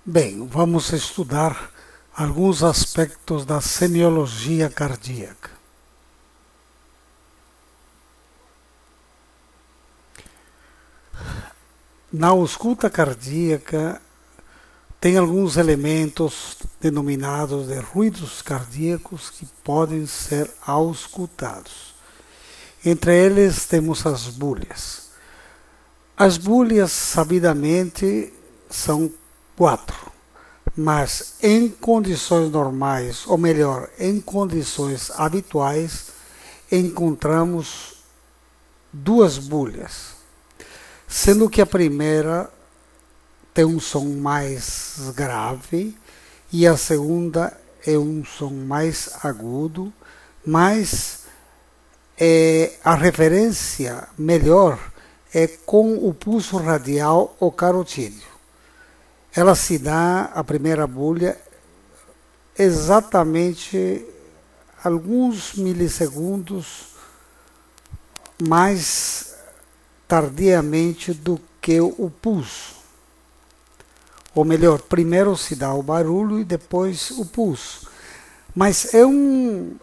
Bem, vamos estudar alguns aspectos da semiologia cardíaca. Na ausculta cardíaca, tem alguns elementos denominados de ruídos cardíacos que podem ser auscultados. Entre eles temos as búlias. As búlias, sabidamente, são 4, mas em condições normais, ou melhor, em condições habituais, encontramos 2 búlias, sendo que a primeira tem um som mais grave e a segunda é um som mais agudo, mas a referência melhor é com o pulso radial ou carotídeo. Ela se dá, a primeira búlia, exatamente alguns milissegundos mais tardiamente do que o pulso. Ou melhor, primeiro se dá o barulho e depois o pulso. Mas é um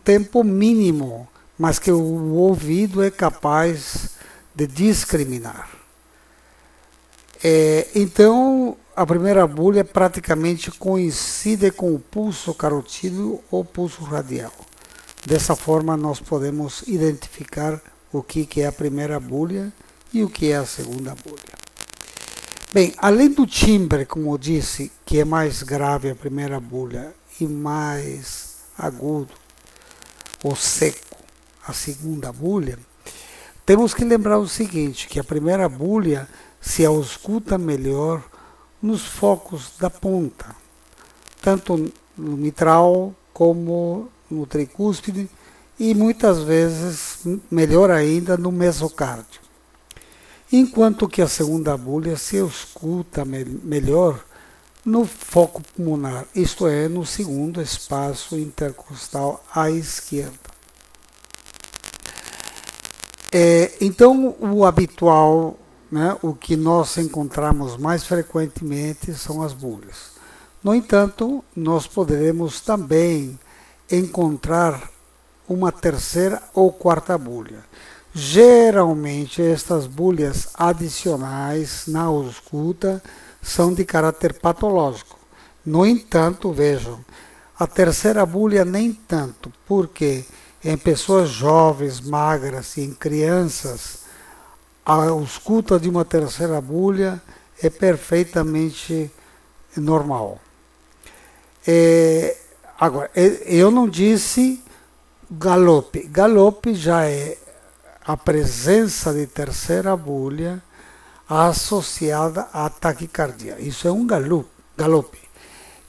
tempo mínimo, mas que o ouvido é capaz de discriminar. Então, a primeira búlia praticamente coincide com o pulso carotídeo ou pulso radial. Dessa forma, nós podemos identificar o que é a primeira búlia e o que é a segunda búlia. Bem, além do timbre, como eu disse, que é mais grave a primeira búlia e mais agudo ou seco a segunda búlia, temos que lembrar o seguinte, que a primeira búlia se ausculta melhor nos focos da ponta, tanto no mitral como no tricúspide e muitas vezes, melhor ainda, no mesocárdio. Enquanto que a segunda búlia se ausculta melhor no foco pulmonar, isto é, no segundo espaço intercostal à esquerda. Então, o habitual, o que nós encontramos mais frequentemente são as búlias. No entanto, nós poderemos também encontrar uma terceira ou quarta búlia. Geralmente, estas búlias adicionais na ausculta são de caráter patológico. No entanto, vejam, a terceira búlia nem tanto, porque em pessoas jovens, magras e em crianças, a ausculta de uma terceira búlia é perfeitamente normal. Agora, eu não disse galope. Galope já é a presença de terceira búlia associada à taquicardia. Isso é um galope.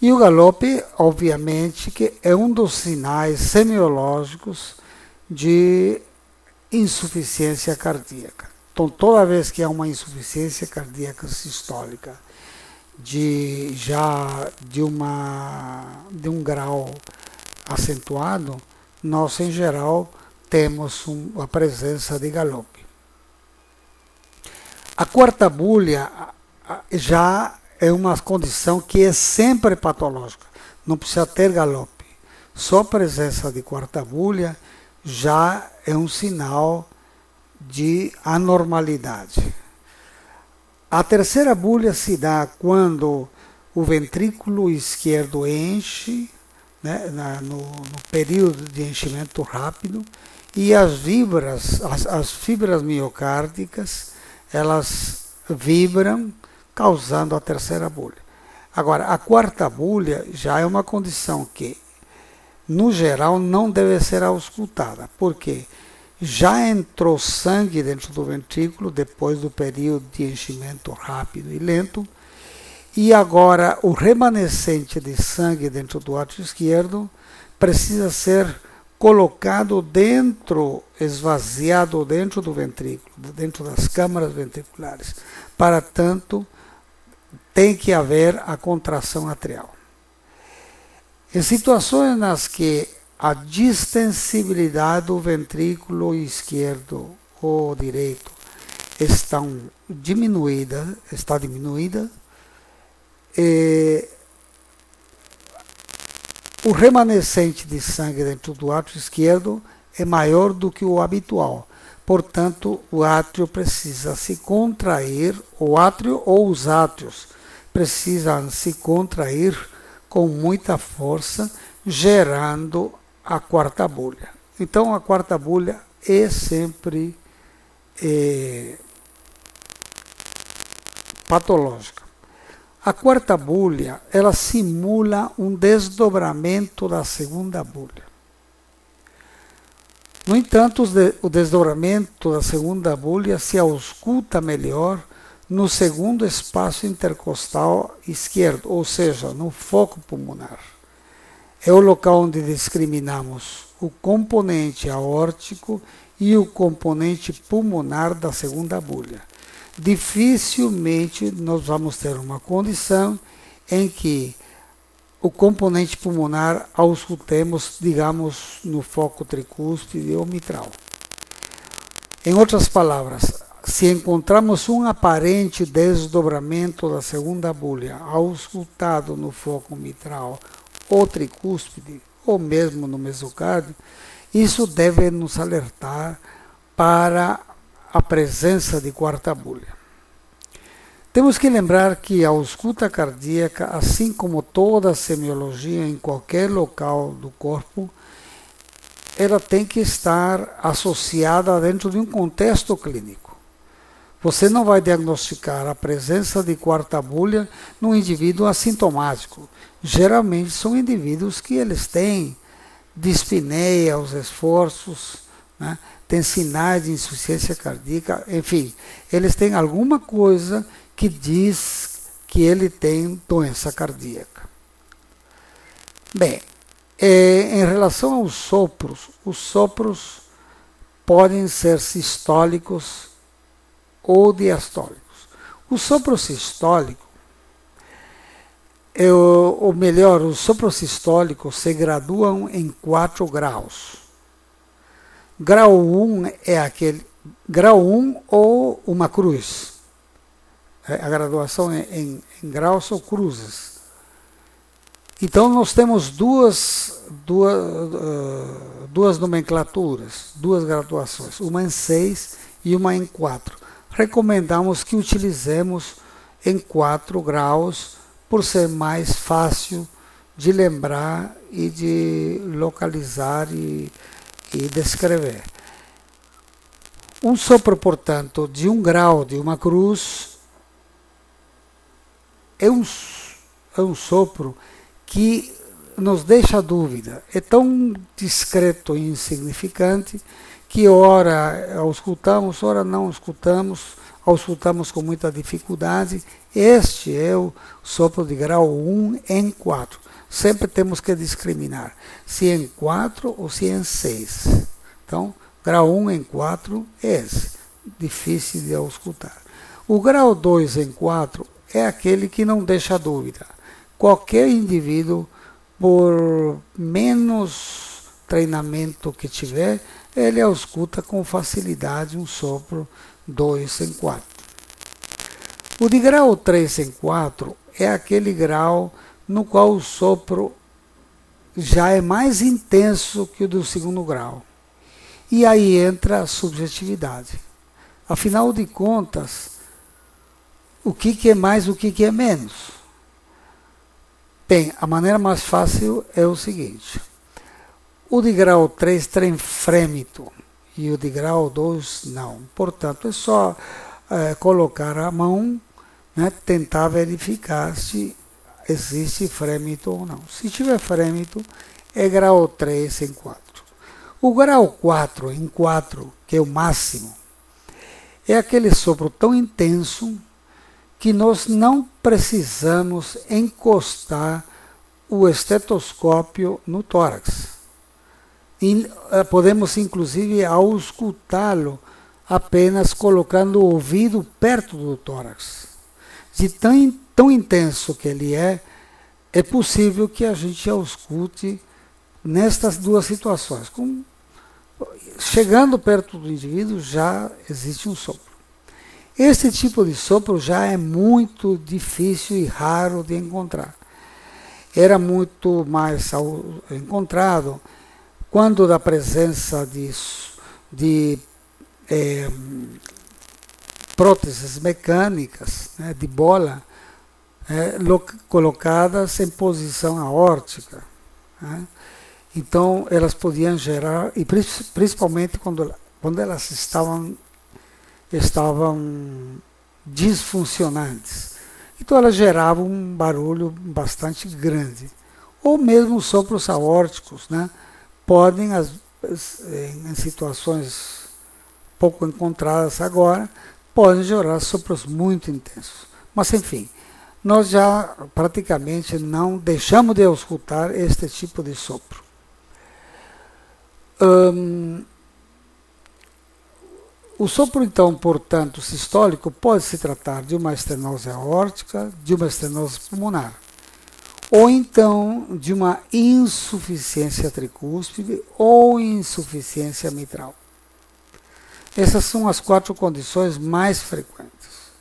E o galope, obviamente, que é um dos sinais semiológicos de insuficiência cardíaca. Então, toda vez que há uma insuficiência cardíaca sistólica de um grau acentuado, nós, em geral, temos a presença de galope. A quarta búlia já é uma condição que é sempre patológica, não precisa ter galope. Só a presença de quarta búlia já é um sinal de anormalidade. A terceira búlia se dá quando o ventrículo esquerdo enche, no período de enchimento rápido, e as fibras miocárdicas, elas vibram, causando a terceira búlia. Agora, a quarta búlia já é uma condição que, no geral, não deve ser auscultada, porque já entrou sangue dentro do ventrículo depois do período de enchimento rápido e lento, e agora o remanescente de sangue dentro do átrio esquerdo precisa ser colocado esvaziado dentro do ventrículo, dentro das câmaras ventriculares. Para tanto, tem que haver a contração atrial. Em situações nas que a distensibilidade do ventrículo esquerdo ou direito está diminuída, o remanescente de sangue dentro do átrio esquerdo é maior do que o habitual. Portanto, o átrio precisa se contrair, o átrio ou os átrios precisam se contrair com muita força, gerando a quarta bolha. Então, a quarta bolha é sempre patológica. A quarta bolha, ela simula um desdobramento da segunda bolha. No entanto, o desdobramento da segunda bolha se ausculta melhor no segundo espaço intercostal esquerdo, ou seja, no foco pulmonar. É o local onde discriminamos o componente aórtico e o componente pulmonar da segunda bolha. Dificilmente nós vamos ter uma condição em que o componente pulmonar auscultemos, digamos, no foco tricúspide ou mitral. Em outras palavras, se encontramos um aparente desdobramento da segunda bolha auscultado no foco mitral ou tricúspide, ou mesmo no mesocárdio, isso deve nos alertar para a presença de quarta bolha. Temos que lembrar que a ausculta cardíaca, assim como toda a semiologia em qualquer local do corpo, ela tem que estar associada dentro de um contexto clínico. Você não vai diagnosticar a presença de quarta bolha num indivíduo assintomático. Geralmente são indivíduos que eles têm dispneia aos esforços, né? Tem sinais de insuficiência cardíaca, enfim, eles têm alguma coisa que diz que ele tem doença cardíaca. Bem, em relação aos sopros, os sopros podem ser sistólicos ou diastólicos. O sopro sistólico, ou melhor, os sopros sistólicos se graduam em 4 graus. Grau 1 é aquele, grau 1 ou uma cruz. A graduação em graus ou cruzes. Então nós temos duas nomenclaturas, duas graduações, uma em 6 e uma em 4. Recomendamos que utilizemos em 4 graus, por ser mais fácil de lembrar e de localizar e descrever. Um sopro, portanto, de 1 grau de uma cruz é um sopro que nos deixa dúvida. É tão discreto e insignificante que ora auscultamos, ora não auscultamos com muita dificuldade. Este é o sopro de grau 1 em 4. Sempre temos que discriminar se em 4 ou se em 6. Então, grau 1 em 4 é esse, difícil de auscultar. O grau 2 em 4 é aquele que não deixa dúvida. Qualquer indivíduo, por menos treinamento que tiver, ele ausculta com facilidade um sopro 2 em 4. O de grau 3 em 4 é aquele grau no qual o sopro já é mais intenso que o do segundo grau. E aí entra a subjetividade. Afinal de contas, o que é mais, o que é menos? Bem, a maneira mais fácil é o seguinte. O de grau 3 tem frêmito e o de grau 2 não. Portanto, é só colocar a mão, né, tentar verificar se existe frêmito ou não. Se tiver frêmito, é grau 3 em 4. O grau 4 em 4, que é o máximo, é aquele sopro tão intenso que nós não precisamos encostar o estetoscópio no tórax. E podemos, inclusive, auscultá-lo apenas colocando o ouvido perto do tórax. De tão intenso que ele é possível que a gente ausculte nestas duas situações. Chegando perto do indivíduo, já existe um sopro. Esse tipo de sopro já é muito difícil e raro de encontrar. Era muito mais encontrado quando da presença de próteses mecânicas, né, de bola, colocadas em posição aórtica. Né? Então, elas podiam gerar, e principalmente quando elas estavam disfuncionantes. Então, elas geravam um barulho bastante grande. Ou mesmo sopros aórticos, né? Podem, em situações pouco encontradas agora, podem gerar sopros muito intensos. Mas, enfim, nós já praticamente não deixamos de escutar este tipo de sopro. O sopro, então, portanto, sistólico pode se tratar de uma estenose aórtica, de uma estenose pulmonar, ou então de uma insuficiência tricúspide ou insuficiência mitral. Essas são as 4 condições mais frequentes.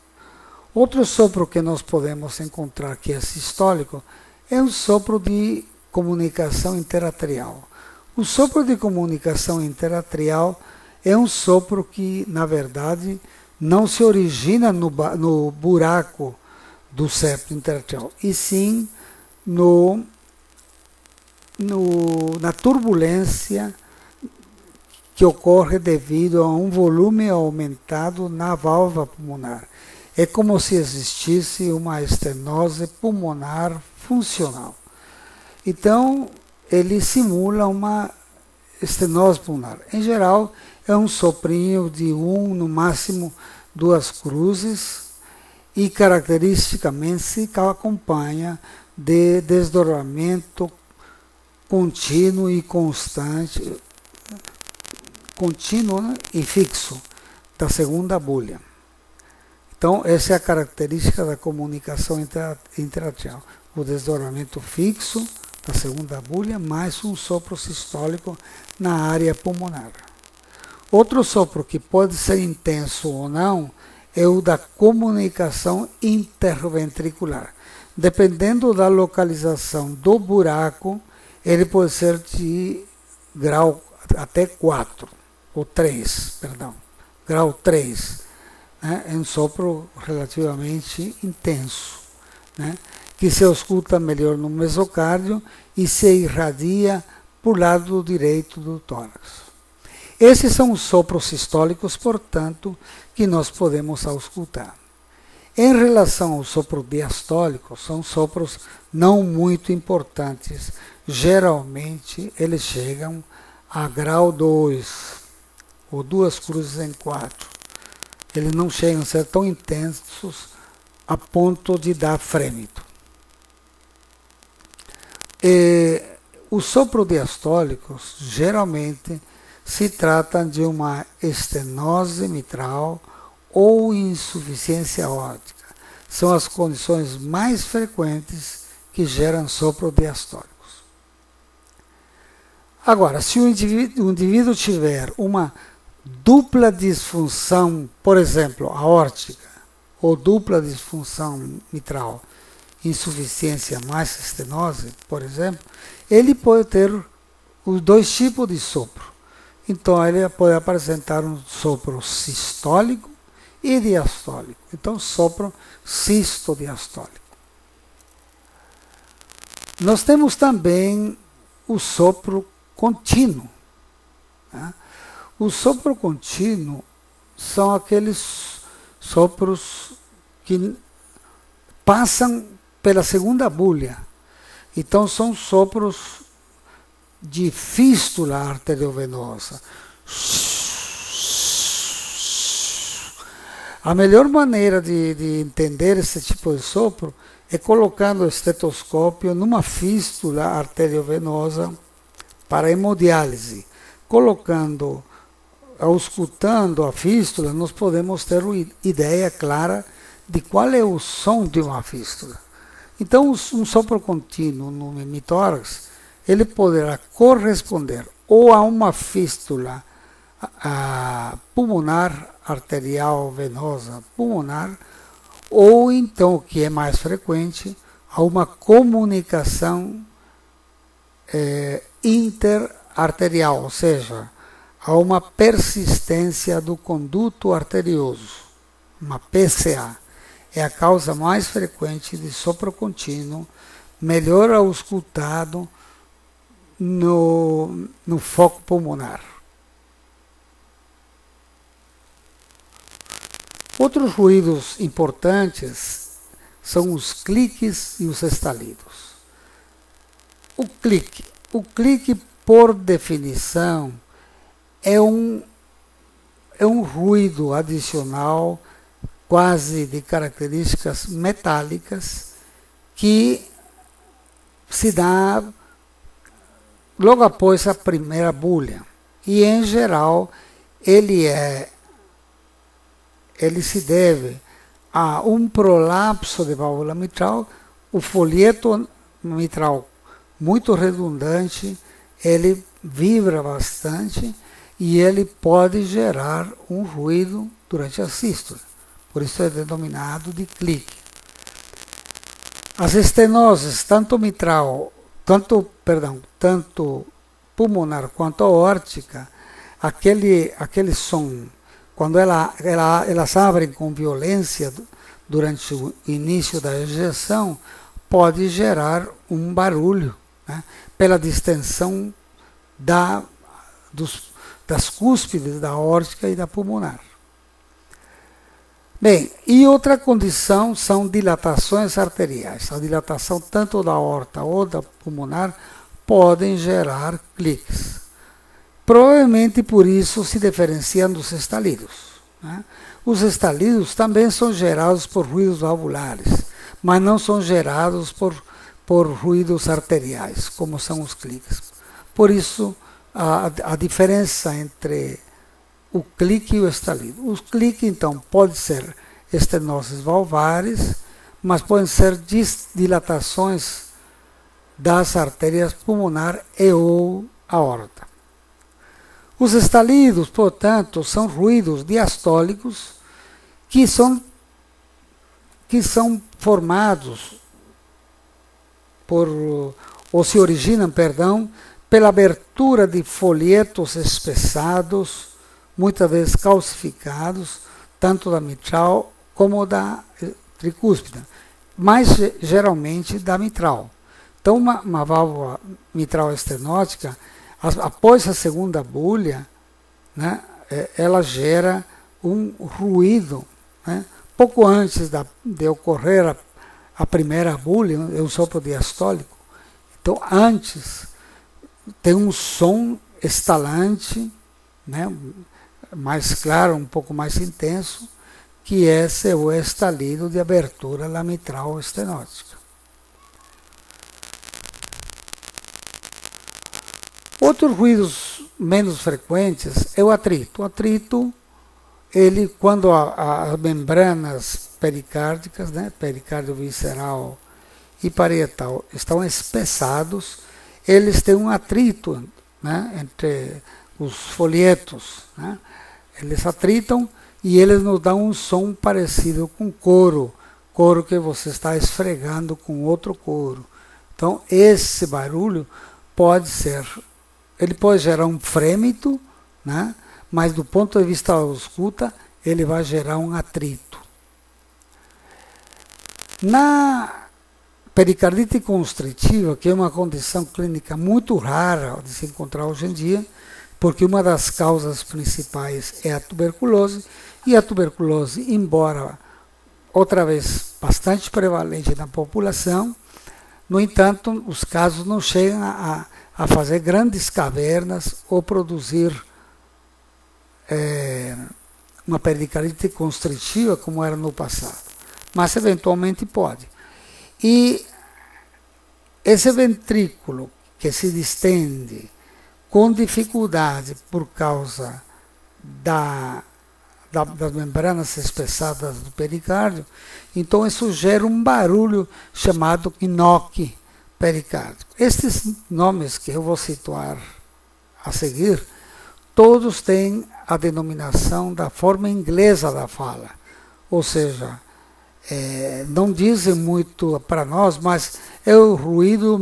Outro sopro que nós podemos encontrar que é sistólico é o sopro de comunicação interatrial. O sopro de comunicação interatrial é um sopro que, na verdade, não se origina no buraco do septo interatrial, e sim na turbulência que ocorre devido a um volume aumentado na válvula pulmonar. É como se existisse uma estenose pulmonar funcional. Então, ele simula uma estenose pulmonar. Em geral, é um soprinho de no máximo 2 cruzes, e caracteristicamente se acompanha de desdobramento contínuo e constante, contínuo e fixo da segunda bolha. Então, essa é a característica da comunicação interatrial. O desdobramento fixo da segunda bolha, mais um sopro sistólico na área pulmonar. Outro sopro que pode ser intenso ou não é o da comunicação interventricular. Dependendo da localização do buraco, ele pode ser de grau até 4, ou 3, perdão, grau 3. Né? É um sopro relativamente intenso, né? Que se escuta melhor no mesocárdio e se irradia para o lado direito do tórax. Esses são os sopros sistólicos, portanto, que nós podemos auscultar. Em relação ao sopro diastólico, são sopros não muito importantes. Geralmente, eles chegam a grau 2, ou 2 cruzes em 4. Eles não chegam a ser tão intensos a ponto de dar frêmito. Os sopros diastólicos, geralmente, se trata de uma estenose mitral ou insuficiência aórtica. São as condições mais frequentes que geram sopros diastólicos. Agora, se o indivíduo tiver uma dupla disfunção, por exemplo, aórtica, ou dupla disfunção mitral, insuficiência mais estenose, por exemplo, ele pode ter os 2 tipos de sopro. Então, ele pode apresentar um sopro sistólico e diastólico. Então, sopro sistodiastólico. Nós temos também o sopro contínuo. Né? O sopro contínuo são aqueles sopros que passam pela segunda bolha. Então, são sopros de fístula arteriovenosa. A melhor maneira de entender esse tipo de sopro é colocando o estetoscópio numa fístula arteriovenosa para hemodiálise. Auscultando a fístula, nós podemos ter uma ideia clara de qual é o som de uma fístula. Então, um sopro contínuo no hemitórax, ele poderá corresponder ou a uma fístula pulmonar, arterial, venosa, pulmonar, ou então, o que é mais frequente, a uma comunicação interarterial, ou seja, a uma persistência do conduto arterioso, uma PCA. É a causa mais frequente de sopro contínuo, melhor auscultado no foco pulmonar. Outros ruídos importantes são os cliques e os estalidos. O clique, por definição, é um ruído adicional, quase de características metálicas, que se dá logo após a primeira bulha. E, em geral, ele se deve a um prolapso de válvula mitral, o folheto mitral muito redundante, ele vibra bastante e ele pode gerar um ruído durante a sístole. Por isso é denominado de clique. As estenoses, tanto pulmonar quanto aórtica, aquele som, quando elas abrem com violência durante o início da ejeção, pode gerar um barulho, né, pela distensão das cúspides da aórtica e da pulmonar. Bem, e outra condição são dilatações arteriais. A dilatação tanto da aorta ou da pulmonar podem gerar cliques. Provavelmente por isso se diferenciam dos estalidos, né? Os estalidos também são gerados por ruídos valvulares, mas não são gerados por ruídos arteriais, como são os cliques. Por isso, a diferença entre o clique e o estalido. O clique, então, pode ser estenoses valvares, mas podem ser dilatações das artérias pulmonar e ou aorta. Os estalidos, portanto, são ruídos diastólicos que são formados ou se originam, pela abertura de folhetos espessados, muitas vezes calcificados, tanto da mitral como da tricúspide, mas geralmente da mitral. Então, uma válvula mitral estenótica, após a segunda bulha, né, ela gera um ruído, né, pouco antes de ocorrer a primeira bulha, é um sopro diastólico. Então, antes, tem um som estalante, né, mais claro, um pouco mais intenso, que é o estalido de abertura da mitral estenótica. Outros ruídos menos frequentes é o atrito. O atrito, ele, quando as membranas pericárdicas, né, pericárdio visceral e parietal, estão espessados, eles têm um atrito, né, entre os folhetos, né? Eles atritam e eles nos dão um som parecido com couro que você está esfregando com outro couro. Então, esse barulho ele pode gerar um frêmito, né? Mas do ponto de vista da escuta, ele vai gerar um atrito. Na pericardite constritiva, que é uma condição clínica muito rara de se encontrar hoje em dia, porque uma das causas principais é a tuberculose, e a tuberculose, embora outra vez bastante prevalente na população, no entanto, os casos não chegam a fazer grandes cavernas ou produzir uma pericardite constritiva como era no passado, mas eventualmente pode. E esse ventrículo que se distende com dificuldade por causa das membranas espessadas do pericárdio, então isso gera um barulho chamado knock pericárdico. Estes nomes que eu vou situar a seguir, todos têm a denominação da forma inglesa da fala, ou seja, não dizem muito para nós, mas é o ruído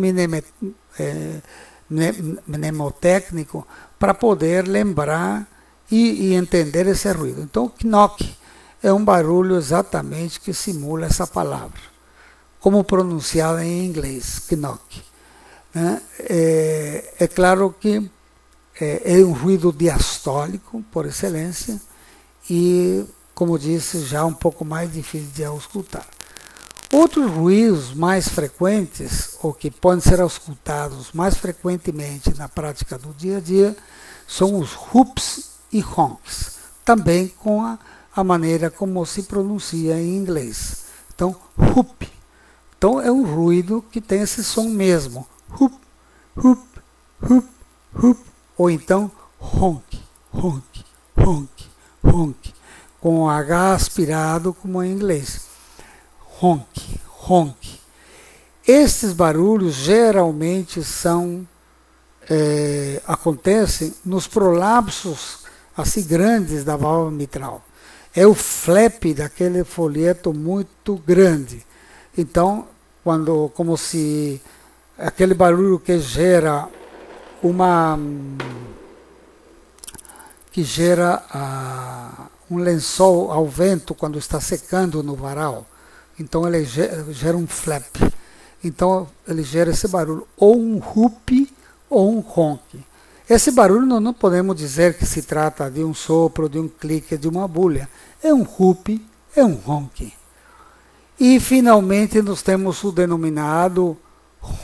mnemotécnico para poder lembrar e entender esse ruído. Então, knock é um barulho exatamente que simula essa palavra, como pronunciada em inglês, knock. Né? É claro que é um ruído diastólico, por excelência, e, como disse, já um pouco mais difícil de auscultar. Outros ruídos mais frequentes, ou que podem ser auscultados mais frequentemente na prática do dia a dia, são os whoops e honks, também com a maneira como se pronuncia em inglês. Então, whoop. Então, é um ruído que tem esse som mesmo. Whoop, whoop, whoop, whoop. Ou então, honk, honk, honk, honk. Com H aspirado, como em inglês. Honk, honk. Estes barulhos geralmente acontecem nos prolapsos assim grandes da válvula mitral. É o flap daquele folheto muito grande. Então, como se aquele barulho que gera um lençol ao vento quando está secando no varal. Então ele gera um flap. Então ele gera esse barulho, ou um whoop ou um honk. Esse barulho nós não podemos dizer que se trata de um sopro, de um clique, de uma agulha. É um whoop, é um honk. E finalmente nós temos o denominado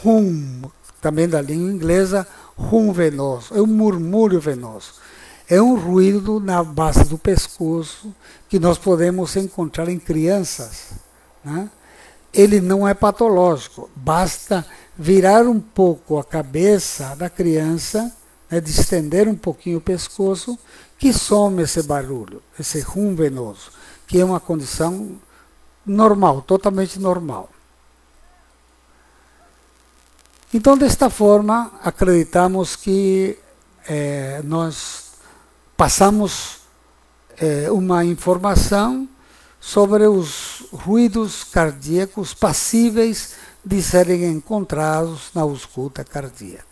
hum, também da língua inglesa, hum venoso. É um murmúrio venoso. É um ruído na base do pescoço que nós podemos encontrar em crianças. Né? Ele não é patológico, basta virar um pouco a cabeça da criança, né, distender um pouquinho o pescoço, que some esse barulho, esse rum venoso, que é uma condição normal, totalmente normal. Então, desta forma, acreditamos que nós passamos uma informação sobre os ruídos cardíacos passíveis de serem encontrados na ausculta cardíaca.